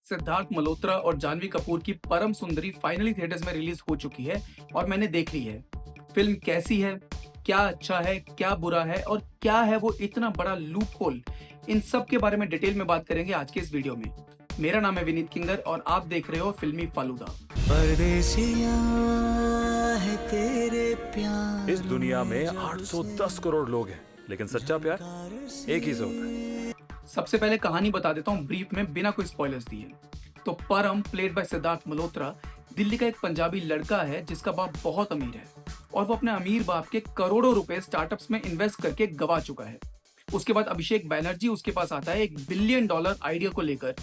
सिद्धार्थ मल्होत्रा और जानवी कपूर की परम सुंदरी फाइनली थिएटर्स में रिलीज हो चुकी है और मैंने देख ली है। फिल्म कैसी है, क्या अच्छा है, क्या बुरा है और क्या है वो इतना बड़ा लूप होल, इन सब के बारे में डिटेल में बात करेंगे आज के इस वीडियो में। मेरा नाम है विनीत किंगर और आप देख रहे हो फिल्मी फालूदा। परदेसिया है तेरे प्यार इस दुनिया में 810 करोड़ लोग हैं, लेकिन सच्चा प्यार एक ही से होता है। सबसे पहले कहानी बता देता हूँ ब्रीफ में बिना कोई स्पॉयलर्स दिए। तो परम प्लेड बाय सिद्धार्थ मल्होत्रा दिल्ली का एक पंजाबी लड़का है जिसका बाप बहुत अमीर है और वो अपने अमीर बाप के करोड़ों रुपए स्टार्टअप्स में इन्वेस्ट करके गवा चुका है। उसके बाद अभिषेक बैनर्जी उसके पास आता है $1 बिलियन आइडिया को लेकर,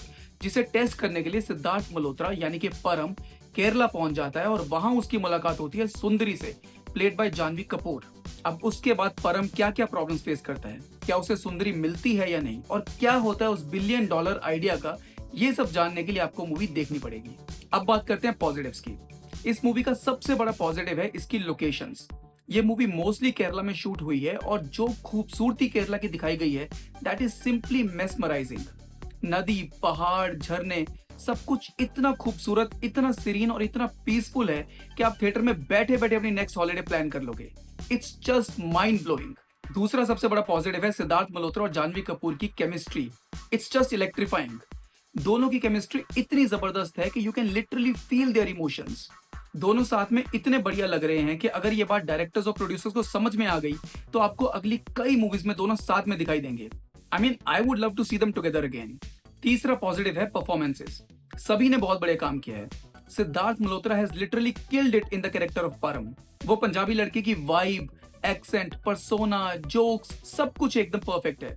जिसे टेस्ट करने के लिए सिद्धार्थ मल्होत्रा यानी कि परम केरला पहुंच जाता है और वहां उसकी मुलाकात होती है सुंदरी से, प्लेड बाय जानवी कपूर। अब उसके बाद परम क्या क्या प्रॉब्लम्स फेस करता है, क्या उसे सुंदरी मिलती है या नहीं, और क्या होता है उस $1 बिलियन आइडिया का, ये सब जानने के लिए आपको मूवी देखनी पड़ेगी। अब बात करते हैं पॉजिटिव्स की। इस मूवी का सबसे बड़ा पॉजिटिव है इसकी लोकेशंस। ये मूवी मोस्टली केरला में शूट हुई है और जो खूबसूरती केरला की दिखाई गई है दैट इज सिंपली मेस्मराइजिंग। नदी, पहाड़, झरने, सब कुछ इतना खूबसूरत, इतना सीरीन और इतना पीसफुल है कि आप थिएटर में बैठे बैठे अपनी नेक्स्ट हॉलिडे प्लान कर लोगे। It's just mind blowing. दूसरा सबसे बड़ा पॉजिटिव है सिद्धार्थ मल्होत्रा और जानवी कपूर की केमिस्ट्री। It's just electrifying. दोनों की केमिस्ट्री इतनी जबरदस्त है कि you can literally feel their emotions. दोनों साथ में इतने बढ़िया लग रहे हैं कि अगर ये बात डायरेक्टर्स और प्रोड्यूसर्स को समझ में आ गई तो आपको अगली कई मूवीज में दोनों साथ में दिखाई देंगे। I would love to see them together again. तीसरा पॉजिटिव है परफॉर्मेंसेस। सभी ने बहुत बढ़िया काम किया है। Siddharth Malhotra has literally killed it in the character of Param. वो पंजाबी लड़के की वाइब, एक्सेंट, पर्सोना, जोक्स, सब कुछ एकदम परफेक्ट है।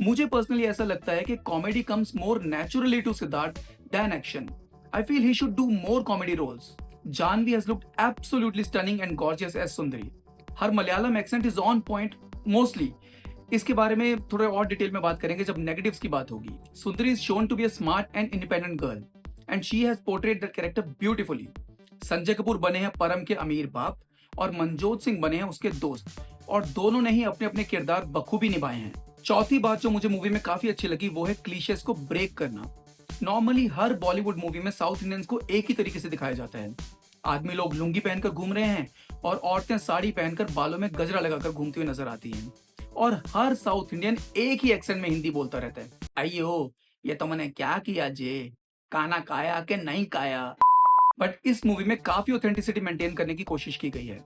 मुझे पर्सनली ऐसा लगता है कि comedy comes more naturally to Siddharth than action. I feel he should do more comedy roles. Janhvi has looked absolutely stunning and gorgeous as Sundari. Her Malayalam accent is on point mostly. इसके बारे में थोड़े और डिटेल में बात करेंगे जब नेगेटिव्स की बात होगी। Sundari is shown to be a smart and independent girl and she has portrait that character beautifully. Sanjay Kapoor बने हैं परम के अमीर बाप और मनजोत सिंह बने हैं उसके दोस्त, और दोनों ने ही अपने अपने किरदार बखूबी निभाए हैं। चौथी बात जो मुझे मूवी में काफी अच्छी लगी वो है क्लीशेस को ब्रेक करना। नॉर्मली हर बॉलीवुड मूवी में साउथ इंडियंस को एक ही तरीके से दिखाया जाता है। आदमी लोग लुंगी पहनकर घूम रहे हैं और औरतें साड़ी पहनकर बालों में गजरा लगाकर घूमती हुई नजर आती हैं, और हर साउथ इंडियन एक ही एक्सेंट में हिंदी बोलता रहता है। अयो ये तो मैंने क्या किया जे, खाना खाया कि नहीं खाया। बट इस मूवी में काफी ऑथेंटिसिटी मेंटेन करने की कोशिश की गई है।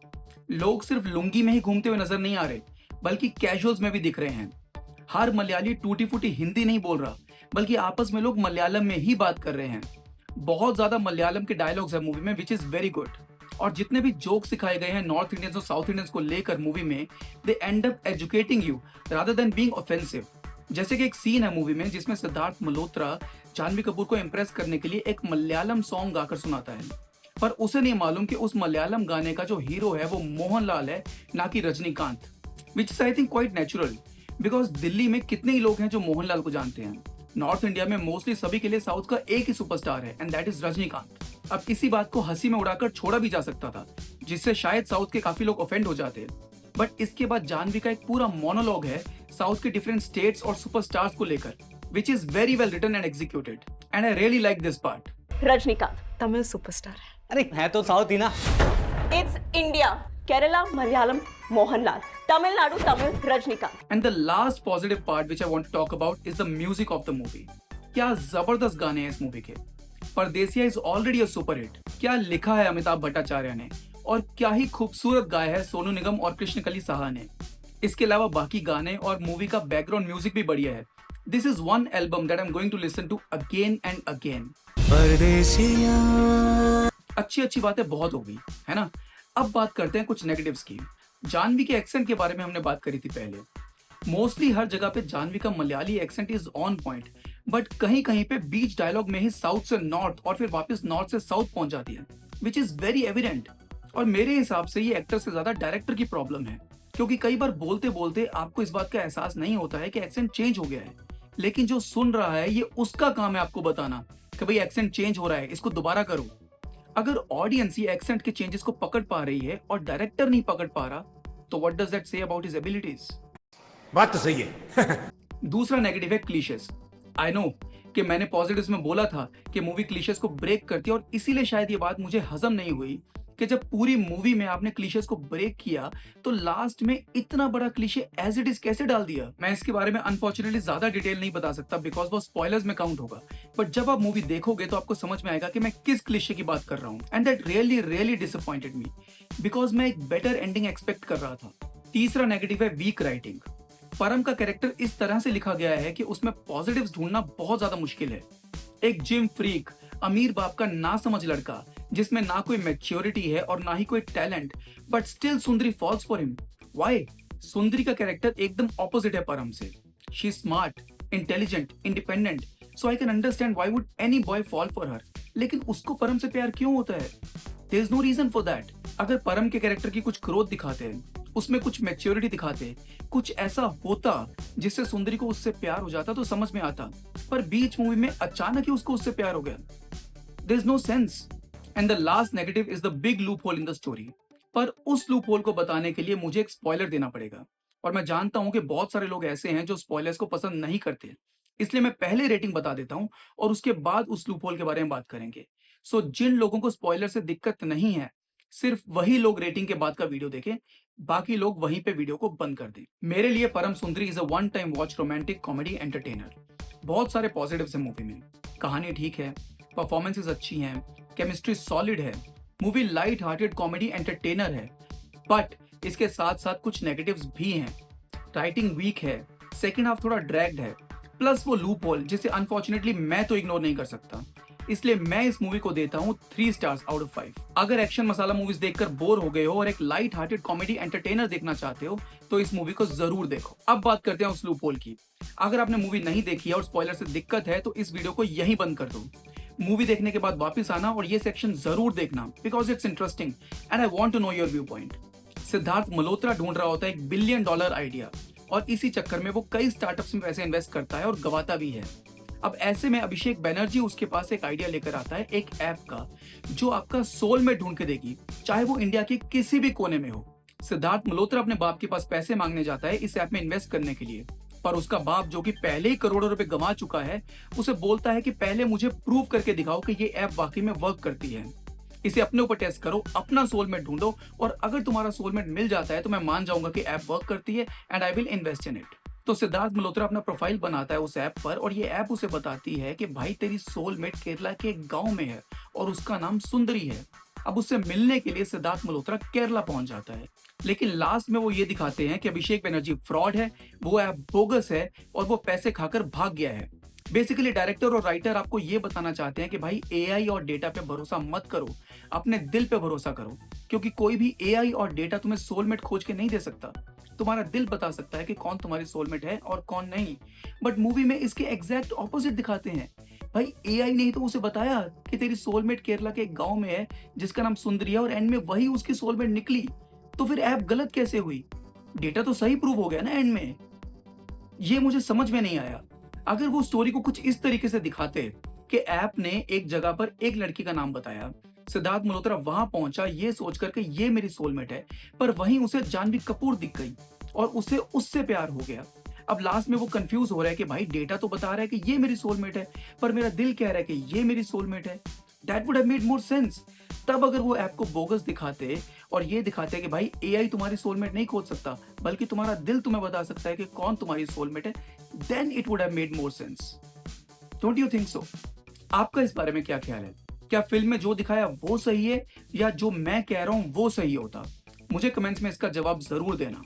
लोग सिर्फ लुंगी में ही घूमते हुए नजर नहीं आ रहे, बल्कि कैजुअल्स में भी दिख रहे हैं। हर मलयाली टूटी फूटी हिंदी नहीं बोल रहा, बल्कि आपस में लोग मलयालम में ही बात कर रहे हैं। बहुत ज्यादा मलयालम के डायलॉग्स है मूवी में, विच इज वेरी गुड। और जितने भी जोक्स सिखाए गए हैं नॉर्थ इंडियंस और साउथ इंडियंस को लेकर मूवी में, they end up educating you rather than being offensive. जैसे कि एक सीन है मूवी में जिसमें सिद्धार्थ मल्होत्रा जानवी कपूर को इम्प्रेस करने के लिए एक मलयालम सॉन्ग गाकर सुनाता है, पर उसे नहीं मालूम कि उस मलयालम गाने का जो हीरो है वो मोहनलाल है, ना कि Rajinikanth. Which is I think quite natural, because Delhi में कितने ही लोग हैं जो मोहनलाल को जानते हैं। नॉर्थ इंडिया में मोस्टली सभी के लिए साउथ का एक ही सुपरस्टार है एंड दैट इज रजनीकांत। अब इसी बात को हंसी में उड़ाकर छोड़ा भी जा सकता था, जिससे शायद साउथ के काफी लोग ऑफेंड हो जाते, बट इसके बाद जानवी का एक पूरा मोनोलॉग है साउथ के डिफरेंट स्टेट्स और सुपरस्टार्स को लेकर, which is very well written and executed, and I really like this part. Rajinikanth Tamil superstar है। अरे है तो साउथ ही ना। It's India, Kerala Malayalam Mohanlal, Tamil Nadu Tamil Rajinikanth. And the last positive part which I want to talk about is the music of the movie. क्या जबरदस्त गाने हैं इस मूवी के। परदेसिया is already a super hit। क्या लिखा है अमिताभ भट्टाचार्य ने, और क्या ही खूबसूरत गाया है सोनू निगम और कृष्णकली साहा ने। इसके अलावा बाकी गाने और मूवी का बैकग्राउंड म्यूजिक भी बढ़िया है। This is one album that I'm going to listen to again and again. परदेसिया अच्छी अच्छी बातें बहुत होगी, है ना। अब बात करते हैं कुछ नेगेटिव्स की। जानवी के एक्सेंट के बारे में हमने बात करी थी पहले। मोस्टली हर जगह पे जानवी का Malayali accent is on point, but कहीं कहीं पे बीच डायलॉग में ही साउथ से नॉर्थ और फिर वापस नॉर्थ से साउथ पहुंच जाती है, विच इज वेरी एविडेंट। और मेरे हिसाब से ये एक्टर से ज्यादा डायरेक्टर की प्रॉब्लम है, क्योंकि कई बार बोलते बोलते आपको इस बात का एहसास नहीं होता है कि एक्सेंट चेंज हो गया है, लेकिन जो सुन रहा है ये उसका काम है आपको बताना कि भाई एक्सेंट चेंज हो रहा है, इसको दोबारा करो। अगर ऑडियंस ये एक्सेंट के चेंजेस को पकड़ पा रही है और डायरेक्टर नहीं पकड़ पा रहा, तो what does that say about his abilities? बात तो सही है। दूसरा नेगेटिव है क्लीशेस। आई नो कि मैंने पॉजिटिव्स में बोला था कि मूवी क्लीशेस को ब्रेक करती है और इसीलिए शायद ये बात मुझे हजम नहीं हुई कि जब पूरी मूवी में आपने क्लीशेस को ब्रेक किया तो लास्ट में इतना बड़ा क्लीशे एज इट इज कैसे डाल दिया। मैं इसके बारे में अनफॉर्चुनेटली ज्यादा डिटेल नहीं बता सकता बिकॉज वो स्पॉयलर्स में काउंट होगा, बट जब आप मूवी देखोगे तो आपको समझ में आएगा कि मैं किस क्लीशे की बात कर रहा हूँ। And that really disappointed me because मैं एक बेटर एंडिंग एक्सपेक्ट कर रहा था। तीसरा नेगेटिव है वीक राइटिंग। परम का कैरेक्टर इस तरह से लिखा गया है कि उसमें पॉजिटिव्स ढूंढना बहुत ज्यादा मुश्किल है। एक जिम फ्रीक, अमीर बाप का ना समझ लड़का जिसमें ना कोई मैच्योरिटी है और ना ही कोई talent, but still Sundari falls for him. Why? Sundari का कैरेक्टर एकदम ऑपोजिट है परम से। She is smart, intelligent, independent, so I can understand why would any boy fall for her. लेकिन उसको परम से प्यार क्यों होता है? There is no reason for that. अगर परम के कैरेक्टर की कुछ ग्रोथ दिखाते हैं, उसमें कुछ मैच्योरिटी दिखाते, कुछ ऐसा होता जिससे सुंदरी को उससे प्यार हो जाता तो समझ में आता, पर बीच मूवी में अचानक ही उसको उससे प्यार हो गया। There is no sense. And the last negative is the big loophole in the story. पर उस लूप होल को बताने के लिए मुझे एक स्पॉइलर देना पड़ेगा और मैं जानता हूं कि बहुत सारे लोग ऐसे हैं जो स्पॉयलर्स को पसंद नहीं करते, इसलिए मैं पहले रेटिंग बता देता हूं और उसके बाद उस लूप होल के बारे में बात करेंगे। सो जिन लोगों को स्पॉइलर से दिक्कत नहीं है सिर्फ वही लोग रेटिंग के बाद का वीडियो देखें, बाकी लोग वहीं पे वीडियो को बंद कर दें। मेरे लिए परम सुंदरी is a one time watch romantic comedy entertainer. बहुत सारे पॉजिटिव्स हैं मूवी में। कहानी ठीक है, परफॉर्मेंसेस अच्छी हैं, केमिस्ट्री सॉलिड है, movie light hearted comedy entertainer है, बट इसके साथ साथ कुछ नेगेटिव्स भी हैं। राइटिंग वीक है, सेकेंड हाफ थोड़ा ड्रैग्ड है, प्लस वो लूप होल जिसे अनफॉर्चुनेटली मैं तो इग्नोर नहीं कर सकता। इसलिए मैं इस मूवी को देता हूँ 3 स्टार्स आउट ऑफ 5। अगर एक्शन मसाला मूवीज देखकर बोर हो गए हो और एक लाइट हार्टेड कॉमेडी एंटरटेनर देखना चाहते हो तो इस मूवी को जरूर देखो। अब बात करते हैं उस लूप होल की। अगर आपने मूवी नहीं देखी है और स्पॉइलर से दिक्कत है तो इस वीडियो को यहीं बंद कर दो। मूवी देखने के बाद वापस आना और ये सेक्शन जरूर देखना because it's interesting and I want to know your viewpoint. Siddharth Malhotra ढूंढ रहा होता है $1 बिलियन आइडिया और इसी चक्कर में वो कई स्टार्टअप्स में पैसे इन्वेस्ट करता है और गवाता भी है। अब ऐसे में अभिषेक बैनर्जी उसके पास एक आइडिया लेकर आता है एक ऐप का जो आपका सोलमेट ढूंढ के देगी, चाहे वो इंडिया के किसी भी कोने में हो। सिद्धार्थ मल्होत्रा अपने बाप के पास पैसे मांगने जाता है इस ऐप में इन्वेस्ट करने के लिए, पर उसका बाप जो कि पहले ही करोड़ों रुपए गंवा चुका है उसे बोलता है कि पहले मुझे प्रूव करके दिखाओ कि ये ऐप वाकई में वर्क करती है। इसे अपने ऊपर टेस्ट करो, अपना सोलमेट ढूंढो और अगर तुम्हारा सोलमेट मिल जाता है तो मैं मान जाऊंगा कि ऐप वर्क करती है and I will invest in it. तो सिद्धार्थ मल्होत्रा अपना प्रोफाइल बनाता है उस ऐप पर और ये ऐप उसे बताती है कि भाई तेरी सोलमेट केरला के एक गांव में है और उसका नाम सुंदरी है। अब उससे मिलने के लिए सिद्धार्थ मल्होत्रा केरला पहुंच जाता है, लेकिन लास्ट में वो ये दिखाते हैं कि अभिषेक बैनर्जी फ्रॉड है, वो ऐप बोगस है और वो पैसे खाकर भाग गया है। बेसिकली डायरेक्टर और राइटर आपको ये बताना चाहते हैं कि भाई एआई और डेटा पे भरोसा मत करो, अपने दिल पे भरोसा करो, क्योंकि कोई भी एआई और डेटा तुम्हें सोलमेट खोज के नहीं दे सकता। तुम्हारा दिल बता सकता है कि कौन तुम्हारी सोलमेट है और कौन नहीं। बट मूवी में इसके एग्जैक्ट ऑपोजिट दिखाते हैं। भाई एआई ने ही तो उसे बताया कि तेरी सोलमेट केरला के एक गांव में है जिसका नाम सुंदरी है और एंड में वही उसकी सोलमेट निकली। तो फिर ऐप गलत कैसे हुई? डेटा तो सही प्रूव हो गया ना एंड में। ये मुझे समझ में नहीं आया। अगर वो स्टोरी को कुछ इस तरीके से दिखाते कि ऐप ने एक जगह पर एक लड़की का नाम बताया, सिद्धार्थ मल्होत्रा वहां पहुंचा ये सोचकर कि ये मेरी सोलमेट है, पर वहीं उसे जानवी कपूर दिख गई और उसे उससे प्यार हो गया। अब लास्ट में वो कंफ्यूज हो रहा है कि भाई डेटा तो बता रहा है कि ये मेरी सोलमेट है, पर मेरा दिल कह रहा है कि ये मेरी सोलमेट है। That would have made more sense. तब अगर वो ऐप को बोगस दिखाते और ये दिखाते कि भाई एआई तुम्हारी सोलमेट नहीं खोज सकता, बल्कि तुम्हारा दिल तुम्हें बता सकता है कि कौन तुम्हारी सोलमेट है, then it would have made more sense. Don't you think so? आपका इस बारे में क्या ख्याल है? क्या फिल्म में जो दिखाया वो सही है या जो मैं कह रहा हूं वो सही होता? मुझे कमेंट्स में इसका जवाब जरूर देना।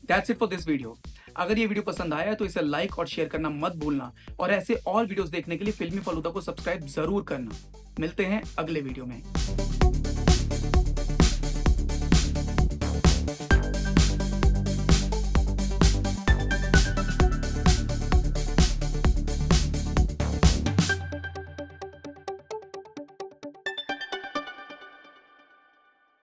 That's it for this video. अगर ये वीडियो पसंद आया तो इसे लाइक और शेयर करना मत भूलना और ऐसे और वीडियोस देखने के लिए फिल्मी फलूदा को सब्सक्राइब जरूर करना। मिलते हैं अगले वीडियो में।